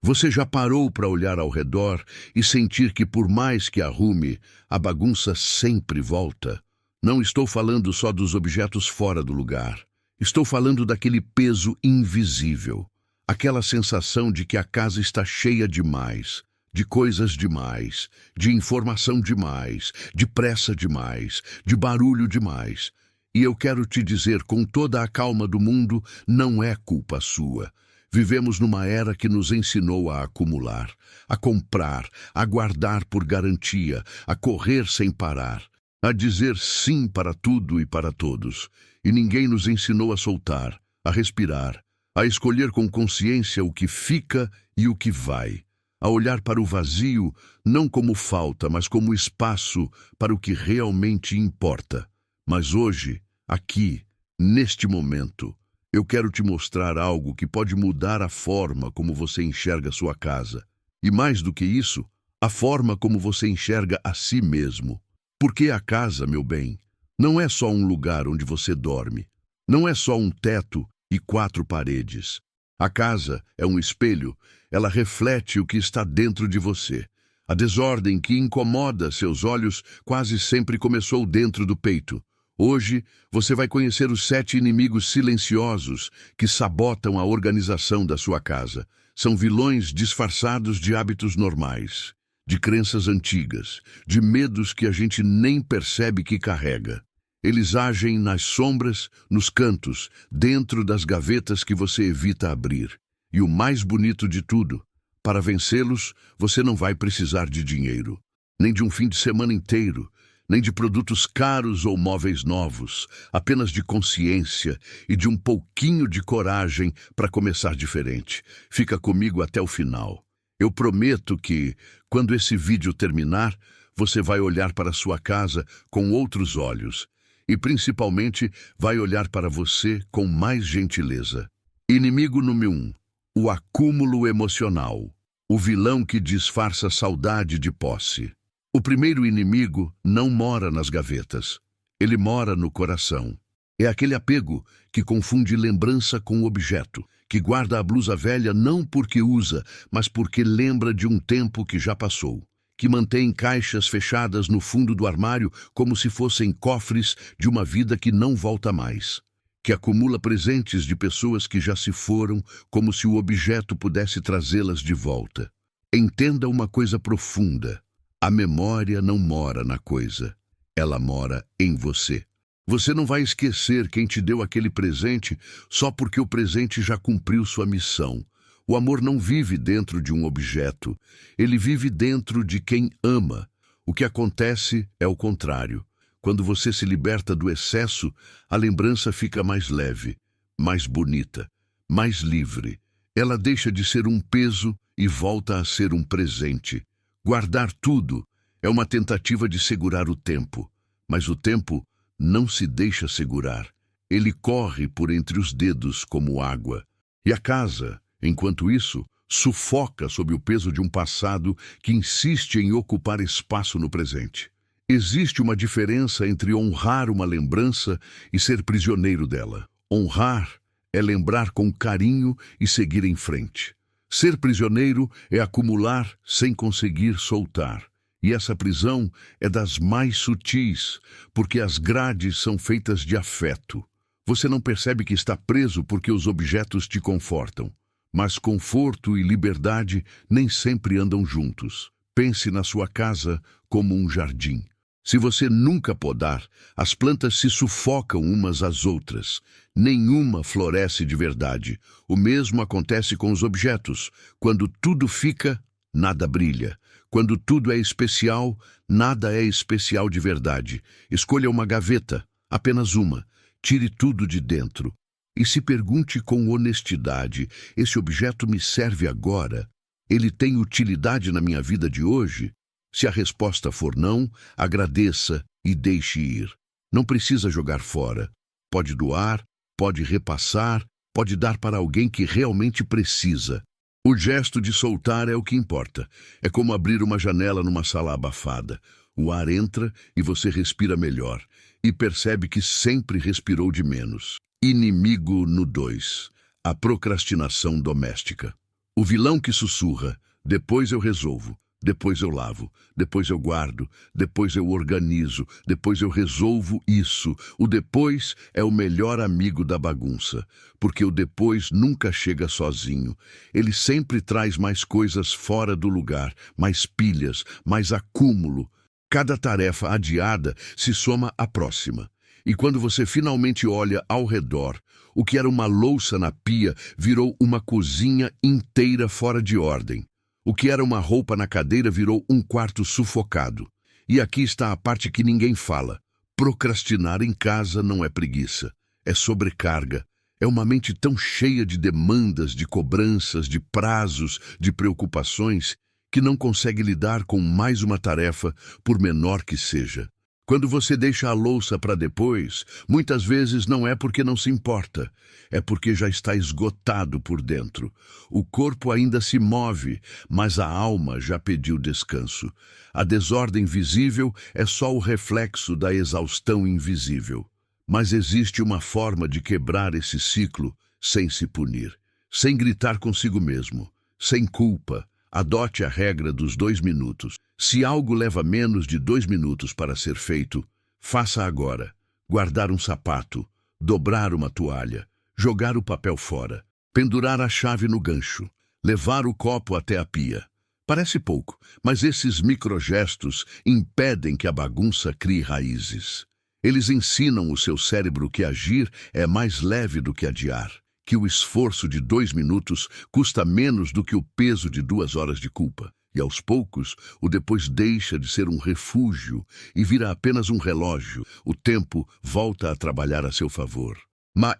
Você já parou para olhar ao redor e sentir que, por mais que arrume, a bagunça sempre volta? Não estou falando só dos objetos fora do lugar. Estou falando daquele peso invisível. Aquela sensação de que a casa está cheia demais, de coisas demais, de informação demais, de pressa demais, de barulho demais. E eu quero te dizer com toda a calma do mundo, não é culpa sua. Vivemos numa era que nos ensinou a acumular, a comprar, a guardar por garantia, a correr sem parar, a dizer sim para tudo e para todos. E ninguém nos ensinou a soltar, a respirar, a escolher com consciência o que fica e o que vai, a olhar para o vazio não como falta, mas como espaço para o que realmente importa. Mas hoje, aqui, neste momento, eu quero te mostrar algo que pode mudar a forma como você enxerga sua casa. E mais do que isso, a forma como você enxerga a si mesmo. Porque a casa, meu bem, não é só um lugar onde você dorme. Não é só um teto e 4 paredes. A casa é um espelho, ela reflete o que está dentro de você. A desordem que incomoda seus olhos quase sempre começou dentro do peito. Hoje, você vai conhecer os 7 inimigos silenciosos que sabotam a organização da sua casa. São vilões disfarçados de hábitos normais, de crenças antigas, de medos que a gente nem percebe que carrega. Eles agem nas sombras, nos cantos, dentro das gavetas que você evita abrir. E o mais bonito de tudo, para vencê-los, você não vai precisar de dinheiro, nem de um fim de semana inteiro, nem de produtos caros ou móveis novos, apenas de consciência e de um pouquinho de coragem para começar diferente. Fica comigo até o final. Eu prometo que, quando esse vídeo terminar, você vai olhar para sua casa com outros olhos e, principalmente, vai olhar para você com mais gentileza. Inimigo número 1. O acúmulo emocional. O vilão que disfarça saudade de posse. O primeiro inimigo não mora nas gavetas. Ele mora no coração. É aquele apego que confunde lembrança com objeto, que guarda a blusa velha não porque usa, mas porque lembra de um tempo que já passou, que mantém caixas fechadas no fundo do armário como se fossem cofres de uma vida que não volta mais, que acumula presentes de pessoas que já se foram como se o objeto pudesse trazê-las de volta. Entenda uma coisa profunda. A memória não mora na coisa, ela mora em você. Você não vai esquecer quem te deu aquele presente só porque o presente já cumpriu sua missão. O amor não vive dentro de um objeto, ele vive dentro de quem ama. O que acontece é o contrário. Quando você se liberta do excesso, a lembrança fica mais leve, mais bonita, mais livre. Ela deixa de ser um peso e volta a ser um presente. Guardar tudo é uma tentativa de segurar o tempo, mas o tempo não se deixa segurar. Ele corre por entre os dedos como água. E a casa, enquanto isso, sufoca sob o peso de um passado que insiste em ocupar espaço no presente. Existe uma diferença entre honrar uma lembrança e ser prisioneiro dela. Honrar é lembrar com carinho e seguir em frente. Ser prisioneiro é acumular sem conseguir soltar. E essa prisão é das mais sutis, porque as grades são feitas de afeto. Você não percebe que está preso porque os objetos te confortam. Mas conforto e liberdade nem sempre andam juntos. Pense na sua casa como um jardim. Se você nunca podar, as plantas se sufocam umas às outras. Nenhuma floresce de verdade. O mesmo acontece com os objetos. Quando tudo fica, nada brilha. Quando tudo é especial, nada é especial de verdade. Escolha uma gaveta, apenas uma. Tire tudo de dentro. E se pergunte com honestidade: esse objeto me serve agora? Ele tem utilidade na minha vida de hoje? Se a resposta for não, agradeça e deixe ir. Não precisa jogar fora. Pode doar, pode repassar, pode dar para alguém que realmente precisa. O gesto de soltar é o que importa. É como abrir uma janela numa sala abafada. O ar entra e você respira melhor. E percebe que sempre respirou de menos. Inimigo no 2. A procrastinação doméstica. O vilão que sussurra: depois eu resolvo, depois eu lavo, depois eu guardo, depois eu organizo, depois eu resolvo isso. O depois é o melhor amigo da bagunça, porque o depois nunca chega sozinho. Ele sempre traz mais coisas fora do lugar, mais pilhas, mais acúmulo. Cada tarefa adiada se soma à próxima. E quando você finalmente olha ao redor, o que era uma louça na pia virou uma cozinha inteira fora de ordem. O que era uma roupa na cadeira virou um quarto sufocado. E aqui está a parte que ninguém fala. Procrastinar em casa não é preguiça, é sobrecarga. É uma mente tão cheia de demandas, de cobranças, de prazos, de preocupações, que não consegue lidar com mais uma tarefa, por menor que seja. Quando você deixa a louça para depois, muitas vezes não é porque não se importa, é porque já está esgotado por dentro. O corpo ainda se move, mas a alma já pediu descanso. A desordem visível é só o reflexo da exaustão invisível. Mas existe uma forma de quebrar esse ciclo sem se punir, sem gritar consigo mesmo, sem culpa. Adote a regra dos 2 minutos. Se algo leva menos de 2 minutos para ser feito, faça agora. Guardar um sapato, dobrar uma toalha, jogar o papel fora, pendurar a chave no gancho, levar o copo até a pia. Parece pouco, mas esses microgestos impedem que a bagunça crie raízes. Eles ensinam o seu cérebro que agir é mais leve do que adiar, que o esforço de 2 minutos custa menos do que o peso de 2 horas de culpa. E aos poucos, o depois deixa de ser um refúgio e vira apenas um relógio. O tempo volta a trabalhar a seu favor.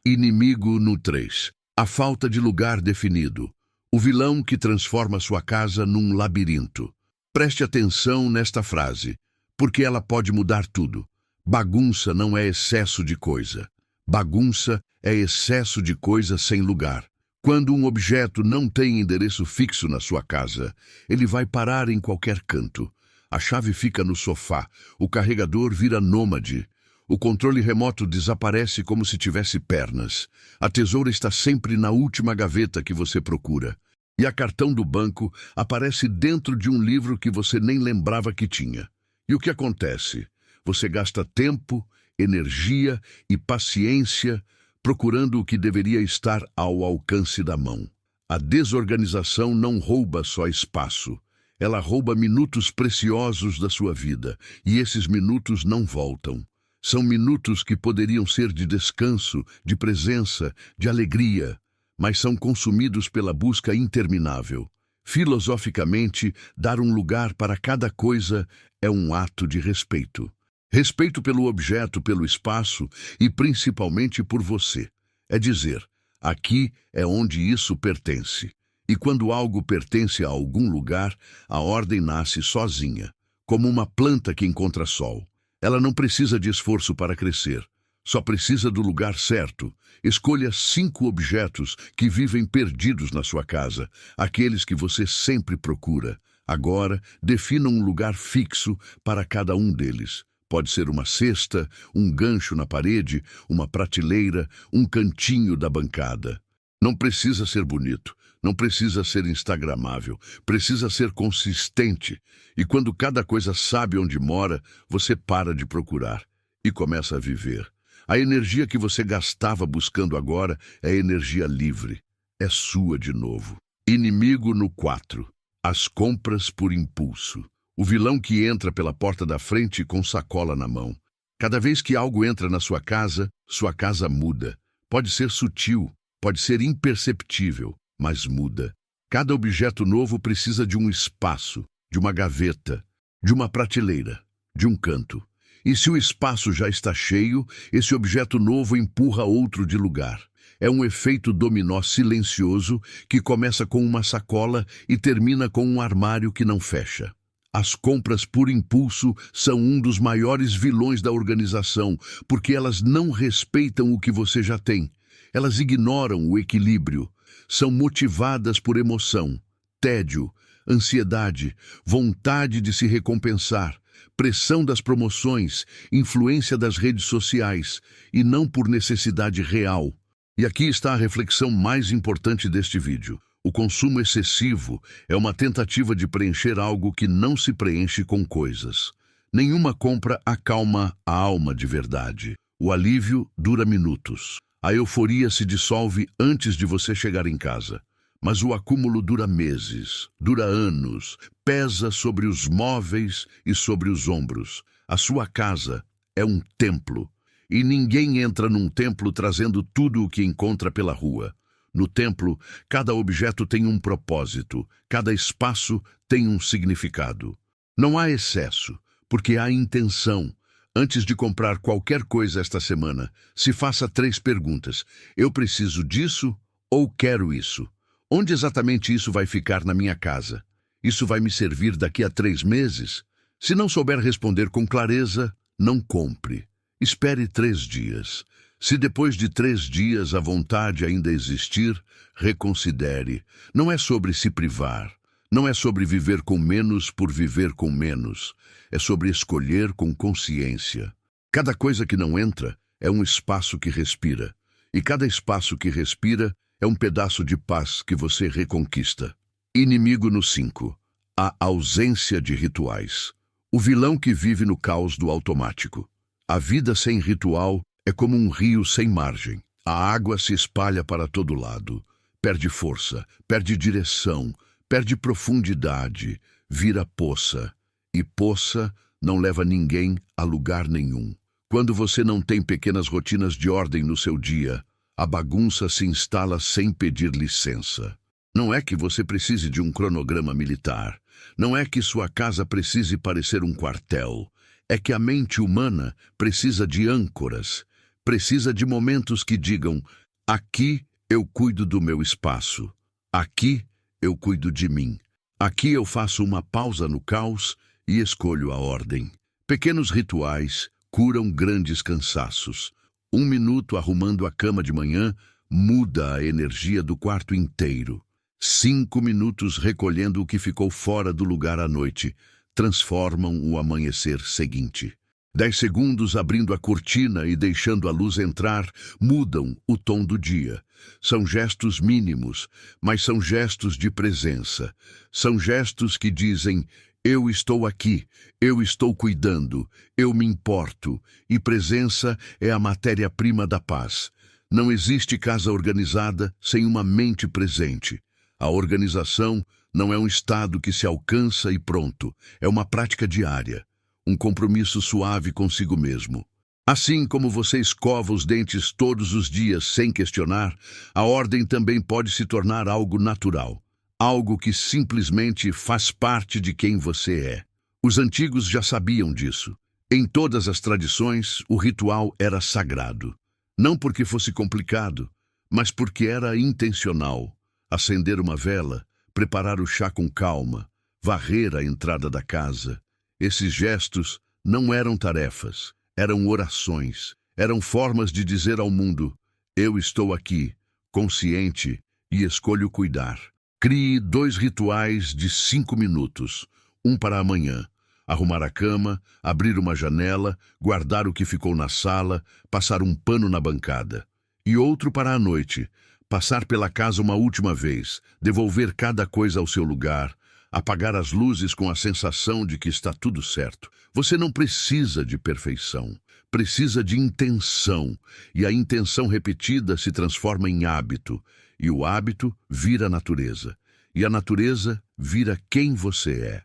Inimigo no 3. A falta de lugar definido. O vilão que transforma sua casa num labirinto. Preste atenção nesta frase, porque ela pode mudar tudo. Bagunça não é excesso de coisa. Bagunça é excesso de coisa sem lugar. Quando um objeto não tem endereço fixo na sua casa, ele vai parar em qualquer canto. A chave fica no sofá, o carregador vira nômade, o controle remoto desaparece como se tivesse pernas. A tesoura está sempre na última gaveta que você procura. E a cartão do banco aparece dentro de um livro que você nem lembrava que tinha. E o que acontece? Você gasta tempo, energia e paciência procurando o que deveria estar ao alcance da mão. A desorganização não rouba só espaço, ela rouba minutos preciosos da sua vida, e esses minutos não voltam. São minutos que poderiam ser de descanso, de presença, de alegria, mas são consumidos pela busca interminável. Filosoficamente, dar um lugar para cada coisa é um ato de respeito. Respeito pelo objeto, pelo espaço e principalmente por você. É dizer, aqui é onde isso pertence. E quando algo pertence a algum lugar, a ordem nasce sozinha, como uma planta que encontra sol. Ela não precisa de esforço para crescer, só precisa do lugar certo. Escolha 5 objetos que vivem perdidos na sua casa, aqueles que você sempre procura. Agora, defina um lugar fixo para cada um deles. Pode ser uma cesta, um gancho na parede, uma prateleira, um cantinho da bancada. Não precisa ser bonito, não precisa ser instagramável, precisa ser consistente. E quando cada coisa sabe onde mora, você para de procurar e começa a viver. A energia que você gastava buscando agora é energia livre. É sua de novo. Inimigo no 4. As compras por impulso. O vilão que entra pela porta da frente com sacola na mão. Cada vez que algo entra na sua casa muda. Pode ser sutil, pode ser imperceptível, mas muda. Cada objeto novo precisa de um espaço, de uma gaveta, de uma prateleira, de um canto. E se o espaço já está cheio, esse objeto novo empurra outro de lugar. É um efeito dominó silencioso que começa com uma sacola e termina com um armário que não fecha. As compras por impulso são um dos maiores vilões da organização, porque elas não respeitam o que você já tem. Elas ignoram o equilíbrio. São motivadas por emoção, tédio, ansiedade, vontade de se recompensar, pressão das promoções, influência das redes sociais, e não por necessidade real. E aqui está a reflexão mais importante deste vídeo. O consumo excessivo é uma tentativa de preencher algo que não se preenche com coisas. Nenhuma compra acalma a alma de verdade. O alívio dura minutos. A euforia se dissolve antes de você chegar em casa. Mas o acúmulo dura meses, dura anos, pesa sobre os móveis e sobre os ombros. A sua casa é um templo. E ninguém entra num templo trazendo tudo o que encontra pela rua. No templo, cada objeto tem um propósito, cada espaço tem um significado. Não há excesso, porque há intenção. Antes de comprar qualquer coisa esta semana, se faça 3 perguntas. Eu preciso disso ou quero isso? Onde exatamente isso vai ficar na minha casa? Isso vai me servir daqui a 3 meses? Se não souber responder com clareza, não compre. Espere 3 dias. Se depois de 3 dias a vontade ainda existir, reconsidere. Não é sobre se privar. Não é sobre viver com menos por viver com menos. É sobre escolher com consciência. Cada coisa que não entra é um espaço que respira. E cada espaço que respira é um pedaço de paz que você reconquista. Inimigo no 5. A ausência de rituais. O vilão que vive no caos do automático. A vida sem ritual é como um rio sem margem. A água se espalha para todo lado. Perde força, perde direção, perde profundidade, vira poça. E poça não leva ninguém a lugar nenhum. Quando você não tem pequenas rotinas de ordem no seu dia, a bagunça se instala sem pedir licença. Não é que você precise de um cronograma militar. Não é que sua casa precise parecer um quartel. É que a mente humana precisa de âncoras. Precisa de momentos que digam: aqui eu cuido do meu espaço. Aqui eu cuido de mim. Aqui eu faço uma pausa no caos e escolho a ordem. Pequenos rituais curam grandes cansaços. 1 minuto arrumando a cama de manhã muda a energia do quarto inteiro. 5 minutos recolhendo o que ficou fora do lugar à noite transformam o amanhecer seguinte. 10 segundos abrindo a cortina e deixando a luz entrar mudam o tom do dia. São gestos mínimos, mas são gestos de presença. São gestos que dizem: eu estou aqui, eu estou cuidando, eu me importo, e presença é a matéria-prima da paz. Não existe casa organizada sem uma mente presente. A organização não é um estado que se alcança e pronto, é uma prática diária, um compromisso suave consigo mesmo. Assim como você escova os dentes todos os dias sem questionar, a ordem também pode se tornar algo natural. Algo que simplesmente faz parte de quem você é. Os antigos já sabiam disso. Em todas as tradições, o ritual era sagrado. Não porque fosse complicado, mas porque era intencional. Acender uma vela, preparar o chá com calma, varrer a entrada da casa. Esses gestos não eram tarefas, eram orações. Eram formas de dizer ao mundo: eu estou aqui, consciente, e escolho cuidar. Crie 2 rituais de 5 minutos, um para amanhã. Arrumar a cama, abrir uma janela, guardar o que ficou na sala, passar um pano na bancada. E outro para a noite, passar pela casa uma última vez, devolver cada coisa ao seu lugar, apagar as luzes com a sensação de que está tudo certo. Você não precisa de perfeição, precisa de intenção, e a intenção repetida se transforma em hábito. E o hábito vira natureza. E a natureza vira quem você é.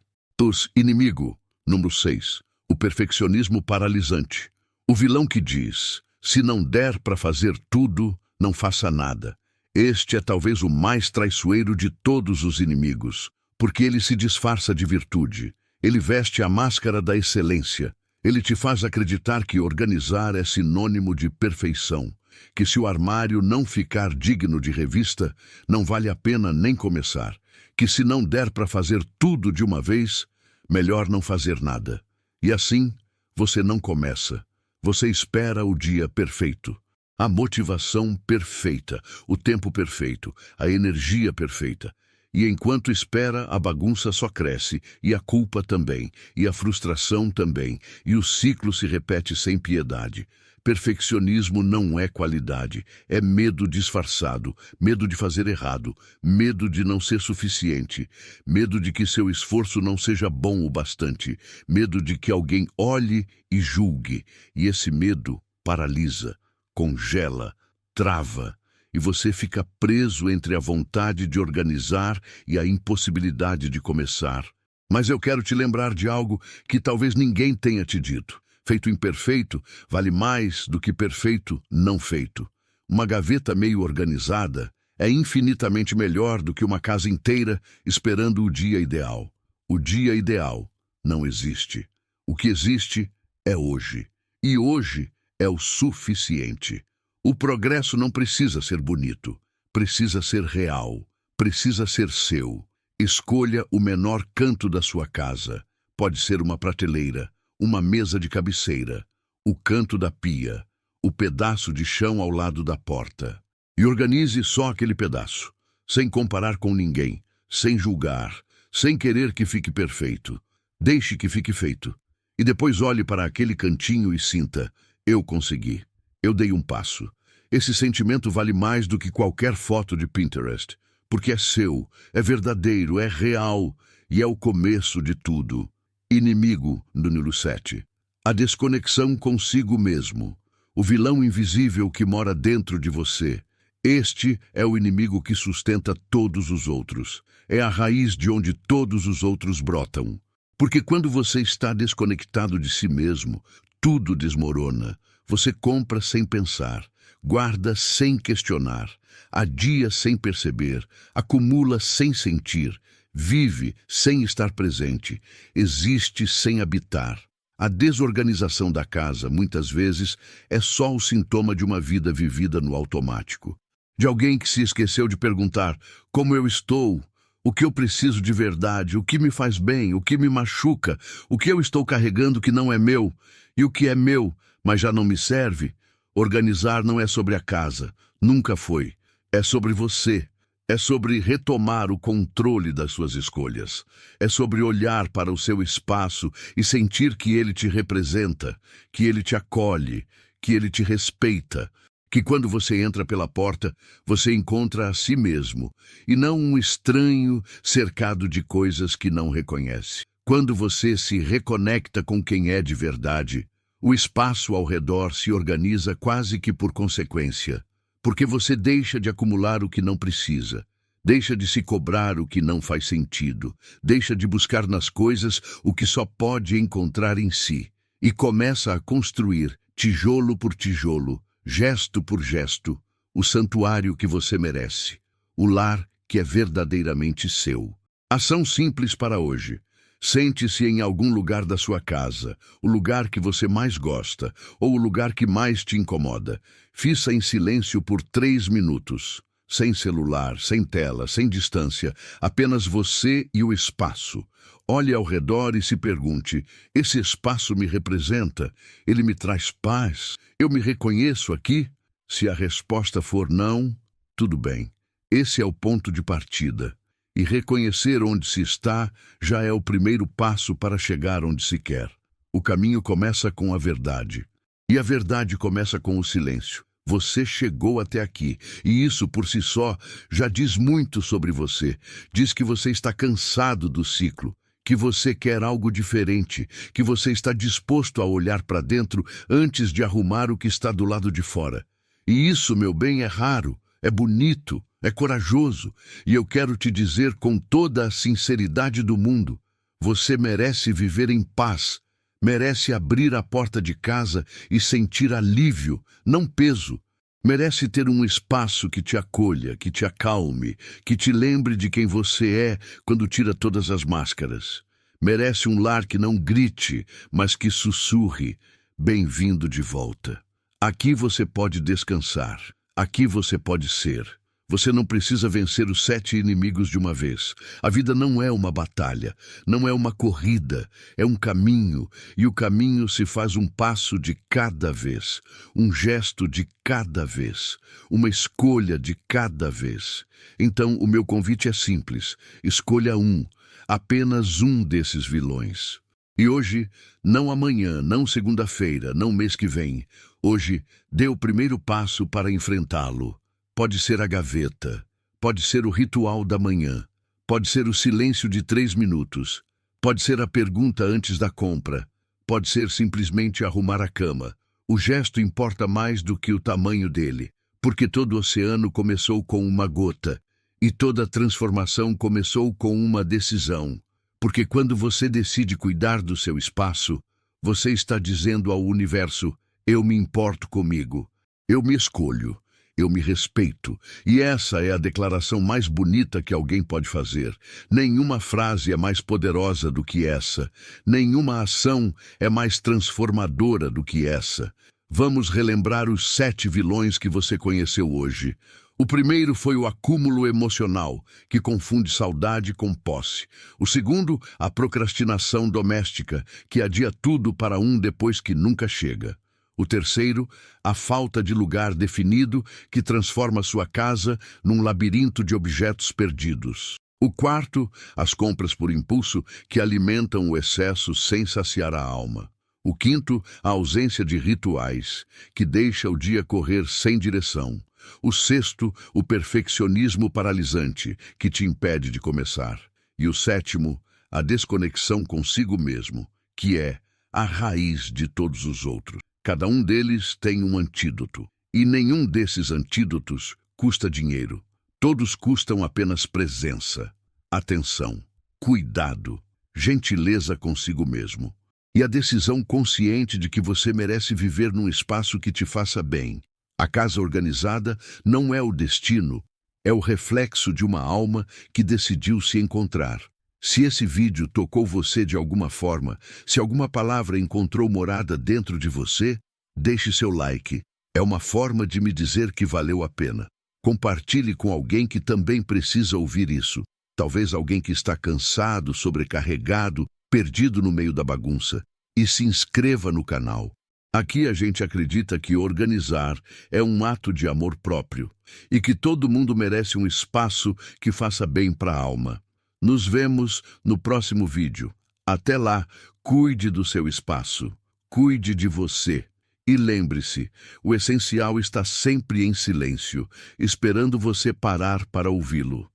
Inimigo, número 6. O perfeccionismo paralisante. O vilão que diz: se não der para fazer tudo, não faça nada. Este é talvez o mais traiçoeiro de todos os inimigos, porque ele se disfarça de virtude. Ele veste a máscara da excelência. Ele te faz acreditar que organizar é sinônimo de perfeição. Que se o armário não ficar digno de revista, não vale a pena nem começar. Que se não der para fazer tudo de uma vez, melhor não fazer nada. E assim, você não começa. Você espera o dia perfeito. A motivação perfeita, o tempo perfeito, a energia perfeita. E enquanto espera, a bagunça só cresce, e a culpa também, e a frustração também, e o ciclo se repete sem piedade. Perfeccionismo não é qualidade, é medo disfarçado, medo de fazer errado, medo de não ser suficiente, medo de que seu esforço não seja bom o bastante, medo de que alguém olhe e julgue. E esse medo paralisa, congela, trava, e você fica preso entre a vontade de organizar e a impossibilidade de começar. Mas eu quero te lembrar de algo que talvez ninguém tenha te dito. Feito imperfeito vale mais do que perfeito não feito. Uma gaveta meio organizada é infinitamente melhor do que uma casa inteira esperando o dia ideal. O dia ideal não existe. O que existe é hoje. E hoje é o suficiente. O progresso não precisa ser bonito. Precisa ser real. Precisa ser seu. Escolha o menor canto da sua casa. Pode ser uma prateleira, uma mesa de cabeceira, o canto da pia, o pedaço de chão ao lado da porta. E organize só aquele pedaço, sem comparar com ninguém, sem julgar, sem querer que fique perfeito. Deixe que fique feito. E depois olhe para aquele cantinho e sinta: eu consegui. Eu dei um passo. Esse sentimento vale mais do que qualquer foto de Pinterest, porque é seu, é verdadeiro, é real e é o começo de tudo. Inimigo do Nilo 7. A desconexão consigo mesmo. O vilão invisível que mora dentro de você. Este é o inimigo que sustenta todos os outros. É a raiz de onde todos os outros brotam. Porque quando você está desconectado de si mesmo, tudo desmorona. Você compra sem pensar, guarda sem questionar, adia sem perceber, acumula sem sentir, vive sem estar presente, existe sem habitar. A desorganização da casa, muitas vezes, é só o sintoma de uma vida vivida no automático. De alguém que se esqueceu de perguntar: como eu estou? O que eu preciso de verdade? O que me faz bem? O que me machuca? O que eu estou carregando que não é meu? E o que é meu, mas já não me serve? Organizar não é sobre a casa, nunca foi. É sobre você. É sobre retomar o controle das suas escolhas. É sobre olhar para o seu espaço e sentir que ele te representa, que ele te acolhe, que ele te respeita, que quando você entra pela porta, você encontra a si mesmo, e não um estranho cercado de coisas que não reconhece. Quando você se reconecta com quem é de verdade, o espaço ao redor se organiza quase que por consequência. Porque você deixa de acumular o que não precisa, deixa de se cobrar o que não faz sentido, deixa de buscar nas coisas o que só pode encontrar em si, e começa a construir, tijolo por tijolo, gesto por gesto, o santuário que você merece, o lar que é verdadeiramente seu. Ação simples para hoje. Sente-se em algum lugar da sua casa, o lugar que você mais gosta, ou o lugar que mais te incomoda. Fiça em silêncio por 3 minutos. Sem celular, sem tela, sem distância, apenas você e o espaço. Olhe ao redor e se pergunte: esse espaço me representa? Ele me traz paz? Eu me reconheço aqui? Se a resposta for não, tudo bem. Esse é o ponto de partida. E reconhecer onde se está já é o primeiro passo para chegar onde se quer. O caminho começa com a verdade. E a verdade começa com o silêncio. Você chegou até aqui, e isso por si só já diz muito sobre você. Diz que você está cansado do ciclo, que você quer algo diferente, que você está disposto a olhar para dentro antes de arrumar o que está do lado de fora. E isso, meu bem, é raro, é bonito, é corajoso, e eu quero te dizer com toda a sinceridade do mundo: você merece viver em paz, merece abrir a porta de casa e sentir alívio, não peso. Merece ter um espaço que te acolha, que te acalme, que te lembre de quem você é quando tira todas as máscaras. Merece um lar que não grite, mas que sussurre: bem-vindo de volta. Aqui você pode descansar, aqui você pode ser. Você não precisa vencer os 7 inimigos de uma vez. A vida não é uma batalha, não é uma corrida, é um caminho, e o caminho se faz um passo de cada vez, um gesto de cada vez, uma escolha de cada vez. Então, o meu convite é simples: escolha um, apenas um desses vilões. E hoje, não amanhã, não segunda-feira, não mês que vem. Hoje, dê o primeiro passo para enfrentá-lo. Pode ser a gaveta, pode ser o ritual da manhã, pode ser o silêncio de 3 minutos, pode ser a pergunta antes da compra, pode ser simplesmente arrumar a cama. O gesto importa mais do que o tamanho dele, porque todo oceano começou com uma gota, e toda transformação começou com uma decisão. Porque quando você decide cuidar do seu espaço, você está dizendo ao universo: eu me importo comigo, eu me escolho, eu me respeito. E essa é a declaração mais bonita que alguém pode fazer. Nenhuma frase é mais poderosa do que essa. Nenhuma ação é mais transformadora do que essa. Vamos relembrar os 7 vilões que você conheceu hoje. O primeiro foi o acúmulo emocional, que confunde saudade com posse. O segundo, a procrastinação doméstica, que adia tudo para depois que nunca chega. O terceiro, a falta de lugar definido, que transforma sua casa num labirinto de objetos perdidos. O quarto, as compras por impulso, que alimentam o excesso sem saciar a alma. O quinto, a ausência de rituais, que deixa o dia correr sem direção. O sexto, o perfeccionismo paralisante, que te impede de começar. E o sétimo, a desconexão consigo mesmo, que é a raiz de todos os outros. Cada um deles tem um antídoto. E nenhum desses antídotos custa dinheiro. Todos custam apenas presença, atenção, cuidado, gentileza consigo mesmo. E a decisão consciente de que você merece viver num espaço que te faça bem. A casa organizada não é o destino, é o reflexo de uma alma que decidiu se encontrar. Se esse vídeo tocou você de alguma forma, se alguma palavra encontrou morada dentro de você, deixe seu like. É uma forma de me dizer que valeu a pena. Compartilhe com alguém que também precisa ouvir isso. Talvez alguém que está cansado, sobrecarregado, perdido no meio da bagunça. E se inscreva no canal. Aqui a gente acredita que organizar é um ato de amor próprio e que todo mundo merece um espaço que faça bem para a alma. Nos vemos no próximo vídeo. Até lá, cuide do seu espaço, cuide de você. E lembre-se, o essencial está sempre em silêncio, esperando você parar para ouvi-lo.